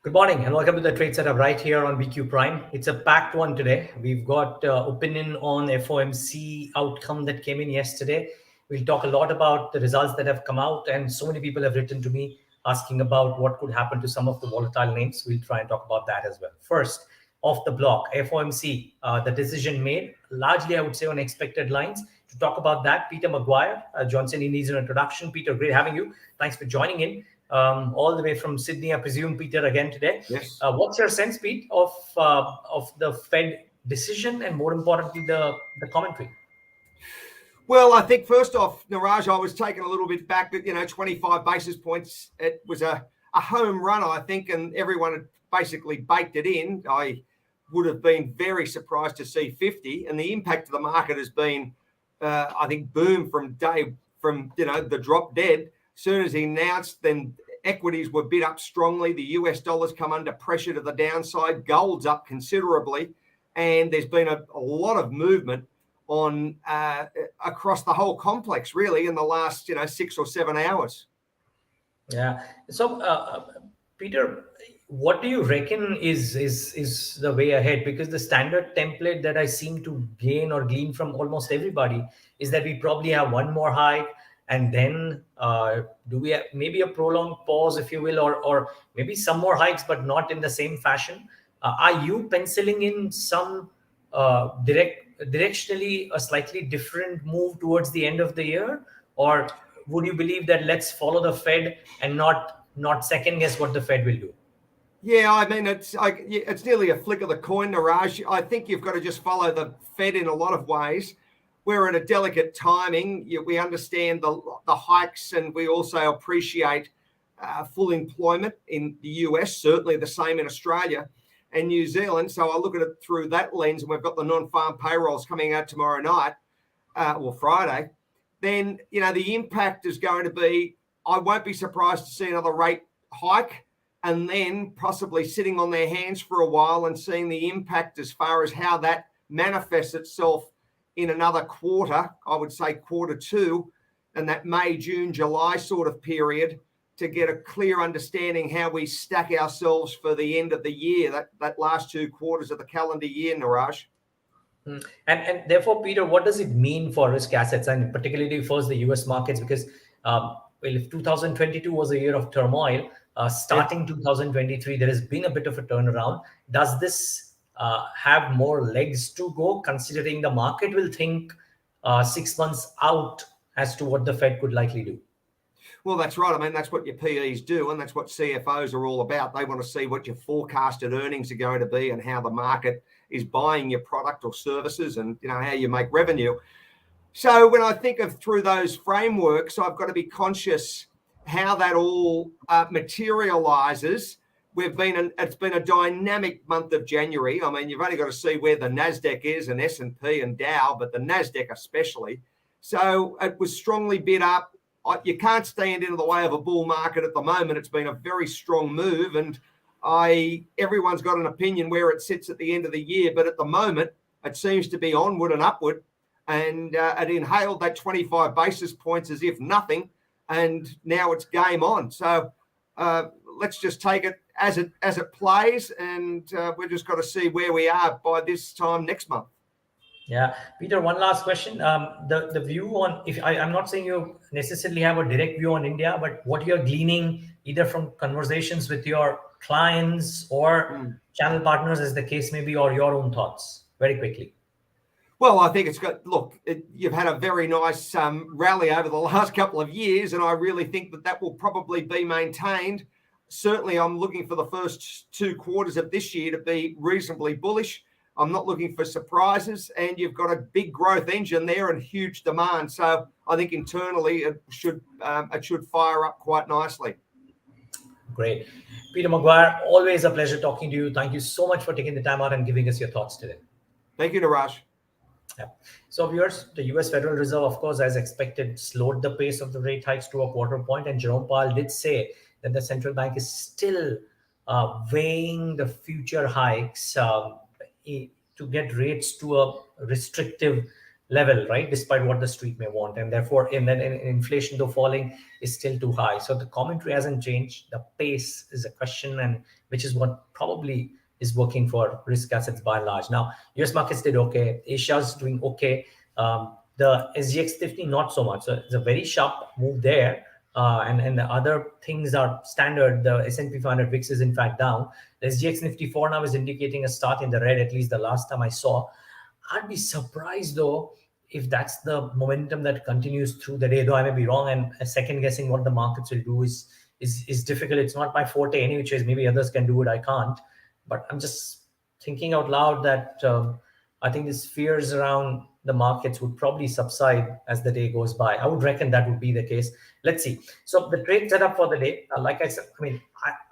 Good morning and welcome to the trade setup right here on BQ Prime. It's a packed one today. We've got opinion on FOMC outcome that came in yesterday. We'll talk a lot about the results that have come out, and so many people have written to me asking about what could happen to some of the volatile names. We'll try and talk about that as well. First, off the block, FOMC, the decision made largely, I would say, on expected lines. To talk about that, Peter Maguire, Johnson, he needs an introduction. Peter, great having you. Thanks for joining in. All the way from Sydney, I presume, Peter, again today. Yes. What's your sense, Pete, of the Fed decision and, more importantly, the commentary? Well, I think first off, Niraj, I was taken a little bit back that, 25 basis points, it was a home run, I think, and everyone had basically baked it in. I would have been very surprised to see 50, and the impact of the market has been, I think, boom from the drop dead. As soon as he announced, then equities were bid up strongly. The US dollar's come under pressure to the downside. Gold's up considerably. And there's been a lot of movement on across the whole complex, really, in the last, 6 or 7 hours. Yeah. So, Peter, what do you reckon is the way ahead? Because the standard template that I seem to gain or glean from almost everybody is that we probably have one more hike, and then do we have maybe a prolonged pause, if you will, or maybe some more hikes, but not in the same fashion? Are you penciling in some directionally a slightly different move towards the end of the year, or would you believe that let's follow the Fed and not second guess what the Fed will do? Yeah, I mean, it's nearly a flick of the coin, Niraj. I think you've got to just follow the Fed in a lot of ways. We're at a delicate timing. We understand the hikes, and we also appreciate full employment in the US, certainly the same in Australia and New Zealand. So I look at it through that lens, and we've got the non-farm payrolls coming out tomorrow night or Friday. Then, the impact is going to be, I won't be surprised to see another rate hike, and then possibly sitting on their hands for a while and seeing the impact as far as how that manifests itself in another quarter, I would say quarter two, and that May, June, July sort of period, to get a clear understanding how we stack ourselves for the end of the year, that last 2 quarters of the calendar year, Niraj. And therefore, Peter, what does it mean for risk assets, and particularly first the US markets? Because if 2022 was a year of turmoil, starting 2023, there has been a bit of a turnaround. Does this have more legs to go, considering the market will think 6 months out as to what the Fed could likely do? Well, that's right. I mean, that's what your PEs do, and that's what CFOs are all about. They want to see what your forecasted earnings are going to be and how the market is buying your product or services, and how you make revenue. So when I think of through those frameworks, I've got to be conscious how that all materializes. It's been a dynamic month of January. I mean, you've only got to see where the Nasdaq is, and S&P and Dow, but the Nasdaq especially. So it was strongly bid up. You can't stand into the way of a bull market at the moment. It's been a very strong move, and everyone's got an opinion where it sits at the end of the year. But at the moment, it seems to be onward and upward, and it inhaled that 25 basis points as if nothing, and now it's game on. So let's just take it as it plays, and we've just got to see where we are by this time next month. Yeah, Peter, one last question. The view on, I'm not saying you necessarily have a direct view on India, but what you're gleaning either from conversations with your clients or channel partners, as the case may be, or your own thoughts, very quickly. Well, I think you've had a very nice rally over the last couple of years, and I really think that will probably be maintained. Certainly, I'm looking for the first 2 quarters of this year to be reasonably bullish. I'm not looking for surprises, and you've got a big growth engine there and huge demand. So I think internally it should fire up quite nicely. Great. Peter Maguire, always a pleasure talking to you. Thank you so much for taking the time out and giving us your thoughts today. Thank you, Niraj. Yeah. So viewers, the US Federal Reserve, of course, as expected, slowed the pace of the rate hikes to a quarter point. And Jerome Powell did say that the central bank is still weighing the future hikes to get rates to a restrictive level, right? Despite what the street may want, and therefore, in then inflation though falling is still too high. So the commentary hasn't changed. The pace is a question, and which is what probably is working for risk assets by and large. Now, US markets did okay. Asia's doing okay. The SGX 50 not so much. So it's a very sharp move there. And the other things are standard. The S&P 500 VIX is in fact down. The SGX Nifty 4 now is indicating a start in the red, at least the last time I saw. I'd be surprised though if that's the momentum that continues through the day. Though I may be wrong, and second guessing what the markets will do is difficult. It's not my forte any which ways. Maybe others can do it. I can't. But I'm just thinking out loud that I think these fears around the markets would probably subside as the day goes by. I would reckon that would be the case. Let's see. So the trade setup for the day, like I said, I mean,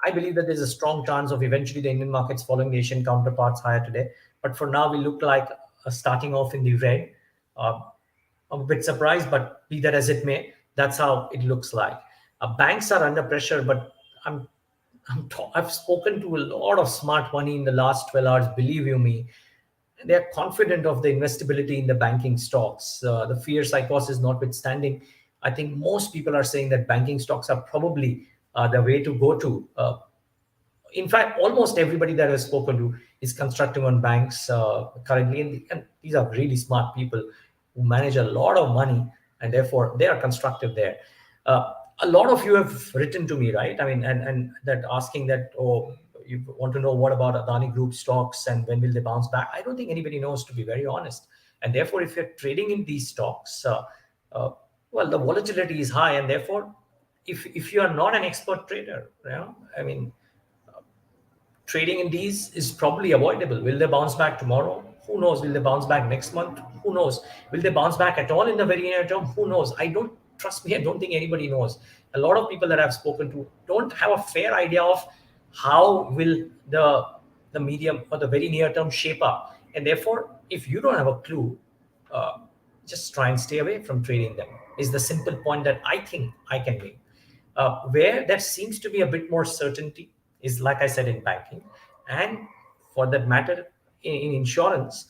I believe that there's a strong chance of eventually the Indian markets following the Asian counterparts higher today. But for now, we look like starting off in the red. Uh, I'm a bit surprised, but be that as it may, that's how it looks like. Banks are under pressure, but I'm I've spoken to a lot of smart money in the last 12 hours, believe you me. They're confident of the investibility in the banking stocks. The fear psychosis notwithstanding, I think most people are saying that banking stocks are probably the way to go to. In fact, almost everybody that I've spoken to is constructing on banks currently, and these are really smart people who manage a lot of money, and therefore they are constructive there. A lot of you have written to me, right? I mean, and that asking that, oh, you want to know what about Adani Group stocks and when will they bounce back? I don't think anybody knows, to be very honest. And therefore, if you're trading in these stocks, uh, well, the volatility is high, and therefore, if you are not an expert trader, I mean, trading in these is probably avoidable. Will they bounce back tomorrow? Who knows? Will they bounce back next month? Who knows? Will they bounce back at all in the very near term? Who knows? I don't trust me. I don't think anybody knows. A lot of people that I've spoken to don't have a fair idea of how will the medium or the very near term shape up. And therefore, if you don't have a clue, uh, just try and stay away from trading them. Is the simple point that I think I can make. Where there seems to be a bit more certainty is, like I said, in banking, and for that matter, in insurance,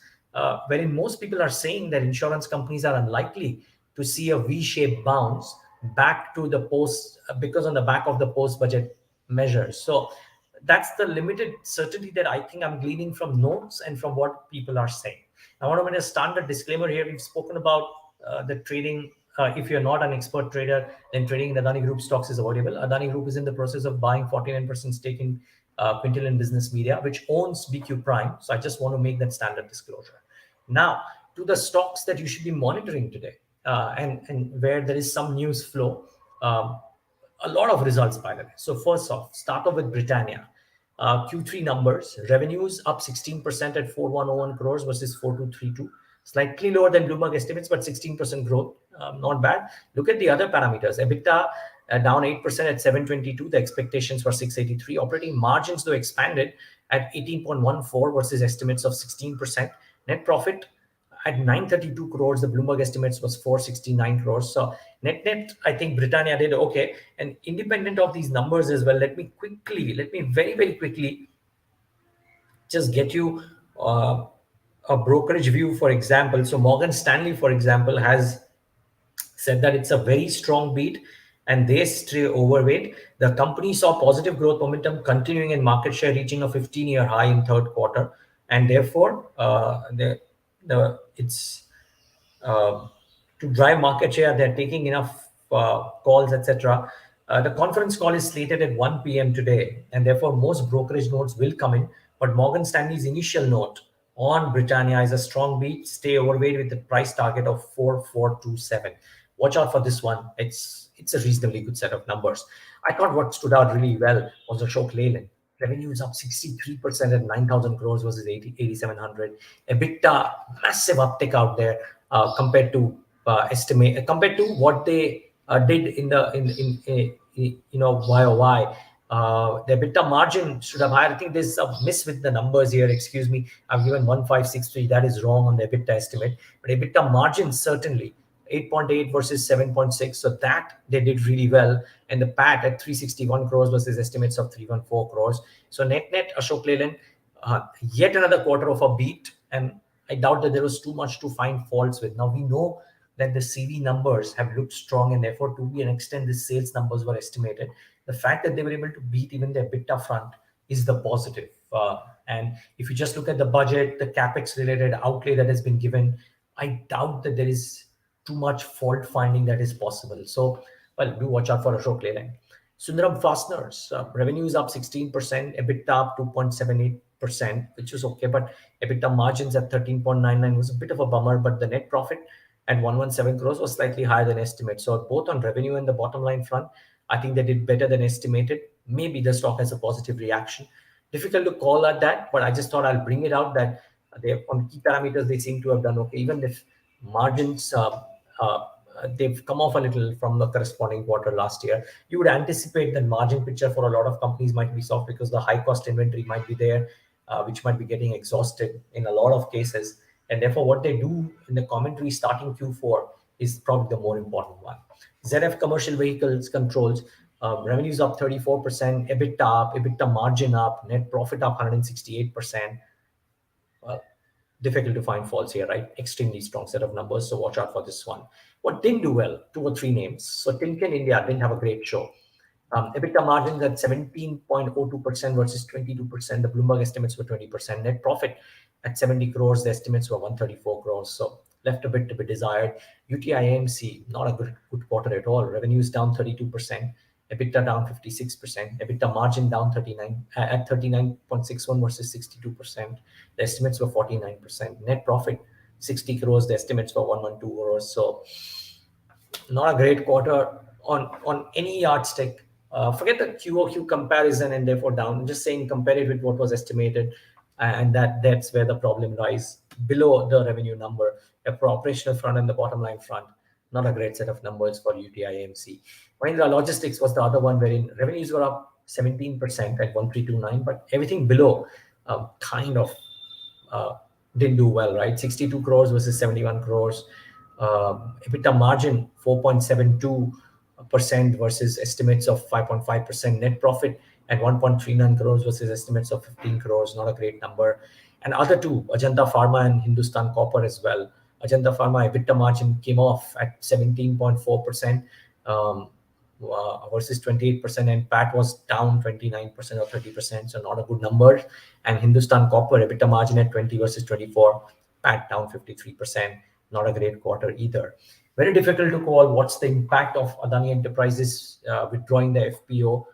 wherein most people are saying that insurance companies are unlikely to see a V-shaped bounce back to the post because on the back of the post-budget measures. So that's the limited certainty that I think I'm gleaning from notes and from what people are saying. I want to make a standard disclaimer here. We've spoken about the trading. If you're not an expert trader, then trading in Adani Group stocks is avoidable. Adani Group is in the process of buying 49% stake in Quintillion Business Media, which owns BQ Prime. So I just want to make that standard disclosure. Now, to the stocks that you should be monitoring today, and where there is some news flow. A lot of results, by the way. So first off, start off with Britannia. Q3 numbers, revenues up 16% at 4101 crores versus 4232. Slightly lower than Bloomberg estimates, but 16% growth, not bad. Look at the other parameters. EBITDA down 8% at 722. The expectations were 683. Operating margins, though, expanded at 18.14 versus estimates of 16%. Net profit at 932 crores. The Bloomberg estimates was 469 crores. So net, I think Britannia did okay. And independent of these numbers as well, let me very, very quickly just get you a brokerage view, for example. So Morgan Stanley, for example, has said that it's a very strong beat and they stay overweight. The company saw positive growth momentum continuing in market share reaching a 15-year high in third quarter. And therefore, it's to drive market share. They're taking enough calls, etc. The conference call is slated at 1 p.m. today, and therefore most brokerage notes will come in. But Morgan Stanley's initial note on Britannia is a strong beat, stay overweight with the price target of 4427. Watch out for this one. It's a reasonably good set of numbers. I thought what stood out really well was Ashok Leyland. Revenue is up 63% at 9,000 crores versus 8,700. EBITDA, massive uptick out there compared to compared to what they did in the YOY. The EBITDA margin should have higher. I think there's a miss with the numbers here. Excuse me. I've given 1,563. That is wrong on the EBITDA estimate. But EBITDA margin certainly 8.8 versus 7.6. So that they did really well. And the PAT at 361 crores versus estimates of 314 crores. So net Ashok Leyland, yet another quarter of a beat. And I doubt that there was too much to find faults with. Now we know that the CV numbers have looked strong, and therefore, to an extent, the sales numbers were estimated. The fact that they were able to beat even the EBITDA front is the positive. And if you just look at the budget, the capex related outlay that has been given, I doubt that there is too much fault finding that is possible. So, well, do watch out for Ashok Leyland. Sundaram Fasteners, revenue is up 16%, EBITDA up 2.78%, which was okay, but EBITDA margins at 13.99 was a bit of a bummer, but the net profit at 117 crores was slightly higher than estimate. So both on revenue and the bottom line front, I think they did better than estimated. Maybe the stock has a positive reaction. Difficult to call at that, but I just thought I'll bring it out that they on key parameters they seem to have done okay, even if margins uh, they've come off a little from the corresponding quarter last year. You would anticipate that margin picture for a lot of companies might be soft because the high cost inventory might be there, which might be getting exhausted in a lot of cases. And therefore, what they do in the commentary starting Q4 is probably the more important one. ZF Commercial Vehicles Controls, revenues up 34%, EBITDA up, EBITDA margin up, net profit up 168%. Well, difficult to find faults here, right? Extremely strong set of numbers, so watch out for this one. What didn't do well? Two or three names. So Timken India didn't have a great show. EBITDA margins at 17.02% versus 22%. The Bloomberg estimates were 20%. Net profit at 70 crores. The estimates were 134 crores. So left a bit to be desired. UTI not a good quarter at all. Revenues down 32%. EBITDA down 56%. EBITDA margin down 39 at 39.61 versus 62%. The estimates were 49%. Net profit 60 crores. The estimates were 112 crores. So not a great quarter on any yardstick. Forget the QOQ comparison and therefore down. I'm just saying compare it with what was estimated, and that's where the problem lies below the revenue number. For operational front and the bottom line front, not a great set of numbers for UTI AMC. Mahindra Logistics was the other one wherein revenues were up 17% at 1329, but everything below kind of uh, didn't do well, right? 62 crores versus 71 crores. EBITDA margin 4.72% versus estimates of 5.5%. Net profit at 1.39 crores versus estimates of 15 crores. Not a great number. And other two, Ajanta Pharma and Hindustan Copper as well. Ajanta Pharma EBITDA margin came off at 17.4%. Versus 28%, and PAT was down 29% or 30%, so not a good number. And Hindustan Copper EBITDA margin at 20 versus 24, PAT down 53%, not a great quarter either. Very difficult to call what's the impact of Adani Enterprises withdrawing the FPO.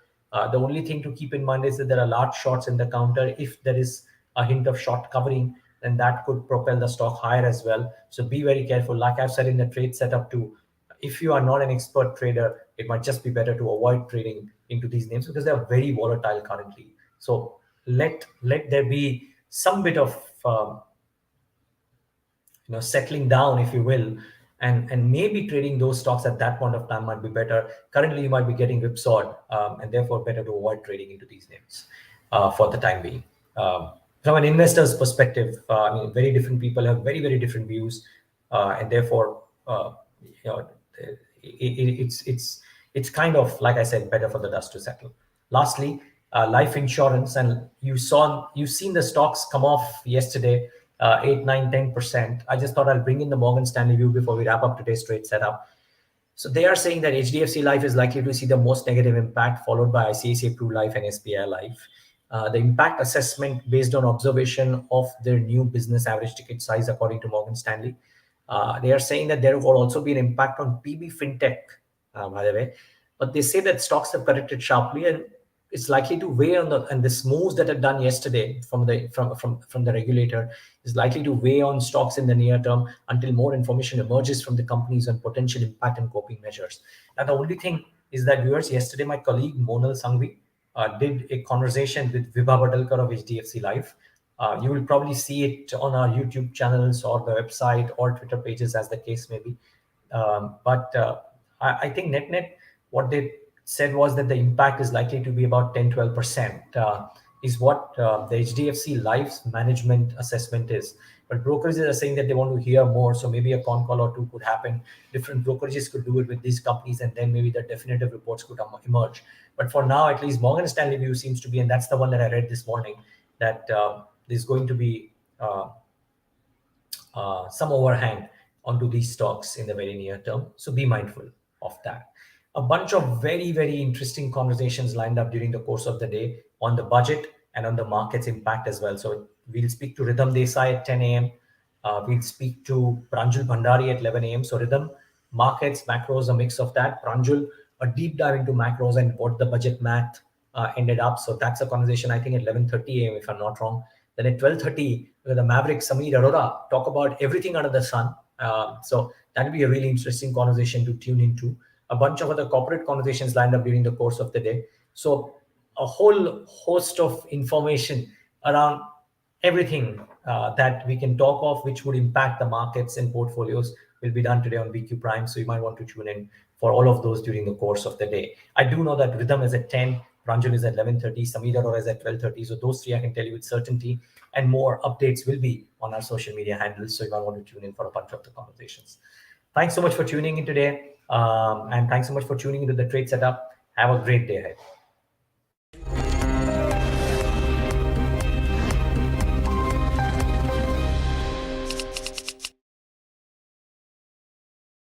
The only thing to keep in mind is that there are large shorts in the counter. If there is a hint of short covering, then that could propel the stock higher as well. So be very careful. Like I've said in the trade setup too, if you are not an expert trader, it might just be better to avoid trading into these names because they are very volatile currently. So let there be some bit of settling down, if you will, and maybe trading those stocks at that point of time might be better. Currently, you might be getting whipsawed, and therefore better to avoid trading into these names for the time being. From an investor's perspective, I mean, very different people have very different views, and therefore, you know, it's kind of, like I said, better for the dust to settle. Lastly, life insurance, and you've seen the stocks come off yesterday, 8, 9, 10%. I just thought I'll bring in the Morgan Stanley view before we wrap up today's trade setup. So they are saying that HDFC Life is likely to see the most negative impact, followed by ICICI Pru Life and SBI Life. The impact assessment based on observation of their new business average ticket size, according to Morgan Stanley. They are saying that there will also be an impact on PB FinTech, by the way. But they say that stocks have corrected sharply, and it's likely to weigh on the, and this moves that are done yesterday from the regulator is likely to weigh on stocks in the near term until more information emerges from the companies on potential impact and coping measures. And the only thing is that, viewers, yesterday my colleague Monal Sanghvi did a conversation with Vibha Badalkar of HDFC Life. You will probably see it on our YouTube channels or the website or Twitter pages, as the case may be. But I think net, what they said was that the impact is likely to be about 10-12%, is what the HDFC Life's management assessment is. But brokerages are saying that they want to hear more, so maybe a con call or two could happen. Different brokerages could do it with these companies, and then maybe the definitive reports could emerge. But for now, at least Morgan Stanley view seems to be, and that's the one that I read this morning, that there's going to be some overhang onto these stocks in the very near term. So be mindful of that. A bunch of very, very interesting conversations lined up during the course of the day on the budget and on the market's impact as well. So we'll speak to Rhythm Desai at 10 a.m. We'll speak to Pranjul Bhandari at 11 a.m. So Rhythm, markets, macros, a mix of that. Pranjul, a deep dive into macros and what the budget math ended up. So that's a conversation, I think, at 11:30 a.m. if I'm not wrong. Then at 12:30, the Maverick Sameer Arora talk about everything under the sun. So that'll be a really interesting conversation to tune into. A bunch of other corporate conversations lined up during the course of the day. So a whole host of information around everything that we can talk of, which would impact the markets and portfolios, will be done today on BQ Prime. So you might want to tune in for all of those during the course of the day. I do know that Rhythm is at 10, Pranjal is at 11:30, Sameer Arora is at 12:30. So those three I can tell you with certainty. And more updates will be on our social media handles. So you might want to tune in for a bunch of the conversations. Thanks so much for tuning in today. And thanks so much for tuning into the trade setup. Have a great day ahead.